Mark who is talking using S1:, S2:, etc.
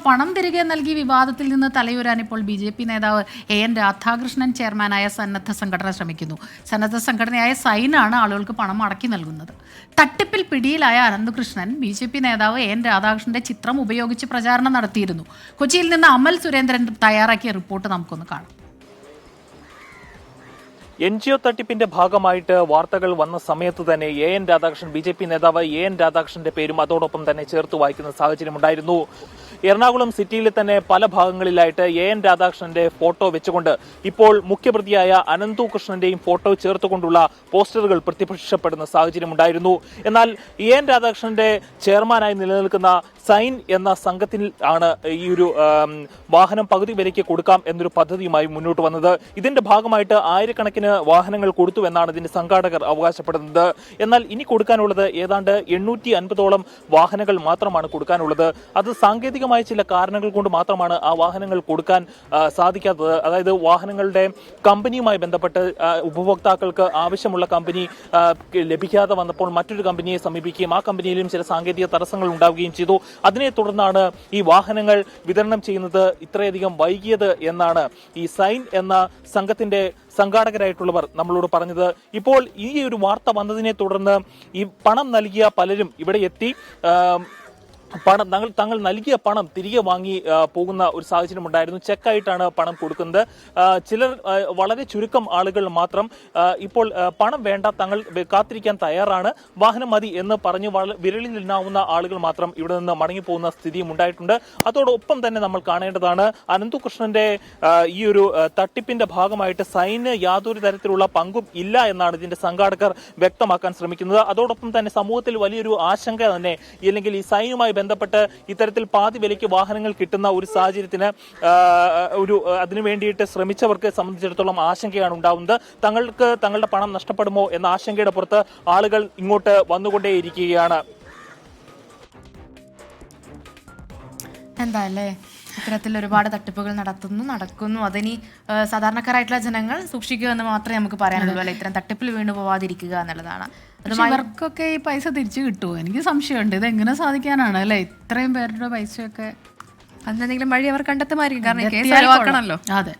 S1: പണം തിരികെ നൽകി വിവാദത്തിൽ നിന്ന് തലയുരാൻ ഇപ്പോൾ BJP നേതാവ് AN രാധാകൃഷ്ണൻ ചെയർമാനായ സന്നദ്ധ സംഘടന ശ്രമിക്കുന്നു. സന്നദ്ധ സംഘടനയായ സൈനാണ് ആളുകൾക്ക് പണം മടക്കി നൽകുന്നത്. തട്ടിപ്പിൽ പിടിയിലായ അനന്തകൃഷ്ണൻ BJP നേതാവ് AN രാധാകൃഷ്ണന്റെ ചിത്രം ഉപയോഗിച്ച് പ്രചാരണം നടത്തിയിരുന്നു. കൊച്ചിയിൽ നിന്ന് അമൽ സുരേന്ദ്രൻ തയ്യാറാക്കിയ റിപ്പോർട്ട് നമുക്കൊന്ന് കാണാം.
S2: NGO തട്ടിപ്പിന്റെ ഭാഗമായിട്ട് വാർത്തകൾ വന്ന സമയത്ത് തന്നെ AN രാധാകൃഷ്ണൻ BJP നേതാവ് AN രാധാകൃഷ്ണന്റെ പേരും അതോടൊപ്പം തന്നെ ചേർത്ത് വായിക്കുന്ന സാഹചര്യമുണ്ടായിരുന്നു. എറണാകുളം സിറ്റിയിലെ തന്നെ പല ഭാഗങ്ങളിലായിട്ട് AN രാധാകൃഷ്ണന്റെ ഫോട്ടോ വെച്ചുകൊണ്ട് ഇപ്പോൾ മുഖ്യപ്രതിയായ അനന്തകൃഷ്ണന്റെയും ഫോട്ടോ ചേർത്തുകൊണ്ടുള്ള പോസ്റ്ററുകൾ പ്രത്യക്ഷപ്പെടുന്ന സാഹചര്യമുണ്ടായിരുന്നു. എന്നാൽ AN രാധാകൃഷ്ണന്റെ ചെയർമാനായി നിലനിൽക്കുന്ന സൈൻ എന്ന സംഘത്തിൽ ആണ് ഈ ഒരു വാഹനം പകുതി വിലയ്ക്ക് കൊടുക്കാം എന്നൊരു പദ്ധതിയുമായി മുന്നോട്ട് വന്നത്. ഇതിന്റെ ഭാഗമായിട്ട് ആയിരക്കണക്കിന് വാഹനങ്ങൾ കൊടുത്തു എന്നാണ് ഇതിന്റെ സംഘാടകർ അവകാശപ്പെടുന്നത്. എന്നാൽ ഇനി കൊടുക്കാനുള്ളത് ഏതാണ്ട് 850ഓളം വാഹനങ്ങൾ മാത്രമാണ് കൊടുക്കാനുള്ളത്. അത് സാങ്കേതികമായ ചില കാരണങ്ങൾ കൊണ്ട് മാത്രമാണ് ആ വാഹനങ്ങൾ കൊടുക്കാൻ സാധിക്കാത്തത്. അതായത് വാഹനങ്ങളുടെ കമ്പനിയുമായി ബന്ധപ്പെട്ട് ഉപഭോക്താക്കൾക്ക് ആവശ്യമുള്ള കമ്പനി ലഭിക്കാതെ വന്നപ്പോൾ മറ്റൊരു കമ്പനിയെ സമീപിക്കുകയും ആ കമ്പനിയിലും ചില സാങ്കേതിക തടസ്സങ്ങൾ ഉണ്ടാവുകയും ചെയ്തു. അതിനെ തുടർന്നാണ് ഈ വാഹനങ്ങൾ വിതരണം ചെയ്യുന്നത് ഇത്രയധികം വൈകിയത് എന്നാണ് ഈ സൈൻ എന്ന സംഘത്തിന്റെ സംഘാടകരായിട്ടുള്ളവർ നമ്മളോട് പറഞ്ഞത്. ഇപ്പോൾ ഈ ഒരു വാർത്ത വന്നതിനെ തുടർന്ന് ഈ പണം നൽകിയ പലരും ഇവിടെ എത്തി തങ്ങൾ നൽകിയ പണം തിരികെ വാങ്ങി പോകുന്ന ഒരു സാഹചര്യം ഉണ്ടായിരുന്നു. ചെക്കായിട്ടാണ് പണം കൊടുക്കുന്നത്. ചിലർ വളരെ ചുരുക്കം ആളുകൾ മാത്രം ഇപ്പോൾ പണം വേണ്ട, തങ്ങൾ കാത്തിരിക്കാൻ തയ്യാറാണ്, വാഹനം മതി എന്ന് പറഞ്ഞ് വിരളിൽ നിന്നാവുന്ന ആളുകൾ മാത്രം ഇവിടെ നിന്ന് മടങ്ങിപ്പോകുന്ന സ്ഥിതിയും ഉണ്ടായിട്ടുണ്ട്. അതോടൊപ്പം തന്നെ നമ്മൾ കാണേണ്ടതാണ് അനന്തകൃഷ്ണന്റെ ഈ ഒരു തട്ടിപ്പിന്റെ ഭാഗമായിട്ട് സൈന് യാതൊരു തരത്തിലുള്ള പങ്കും ഇല്ല എന്നാണ് ഇതിന്റെ സംഘാടകർ വ്യക്തമാക്കാൻ ശ്രമിക്കുന്നത്. അതോടൊപ്പം തന്നെ സമൂഹത്തിൽ വലിയൊരു ആശങ്ക തന്നെ, അല്ലെങ്കിൽ ഈ സൈനുമായി ബന്ധപ്പെട്ട് ഇത്തരത്തിൽ പാതി വിലയ്ക്ക് വാഹനങ്ങൾ കിട്ടുന്ന ഒരു സാഹചര്യത്തിന് അതിനു വേണ്ടിയിട്ട് ശ്രമിച്ചവർക്ക് സംബന്ധിച്ചിടത്തോളം ആശങ്കയാണ് ഉണ്ടാവുന്നത്. തങ്ങൾക്ക് തങ്ങളുടെ പണം നഷ്ടപ്പെടുമോ എന്ന ആശങ്കയുടെ പുറത്ത് ആളുകൾ ഇങ്ങോട്ട് വന്നുകൊണ്ടേയിരിക്കുകയാണ്.
S3: എന്താല്ലേ, ഇത്തരത്തിൽ ഒരുപാട് തട്ടിപ്പുകൾ നടക്കുന്നു. അതിനി സാധാരണക്കാരായിട്ടുള്ള ജനങ്ങൾ സൂക്ഷിക്കുക എന്ന് മാത്രമേ നമുക്ക് പറയാനുള്ളൂ. അല്ലെ, ഇത്തരം തട്ടിപ്പിൽ വീണു പോവാതിരിക്കുക എന്നുള്ളതാണ്.
S1: ഇവർക്കൊക്കെ ഈ പൈസ തിരിച്ചു കിട്ടുമോ? എനിക്ക് സംശയമുണ്ട്. ഇത് എങ്ങനെ സാധിക്കാനാണ് അല്ലെ, ഇത്രയും പേരുടെ പൈസയൊക്കെ?
S3: അതിനെന്തെങ്കിലും വഴി അവർ കണ്ടെത്തുമായിരിക്കും. കാരണം കേസ് ഒഴിവാക്കണമല്ലോ.
S1: അതെ.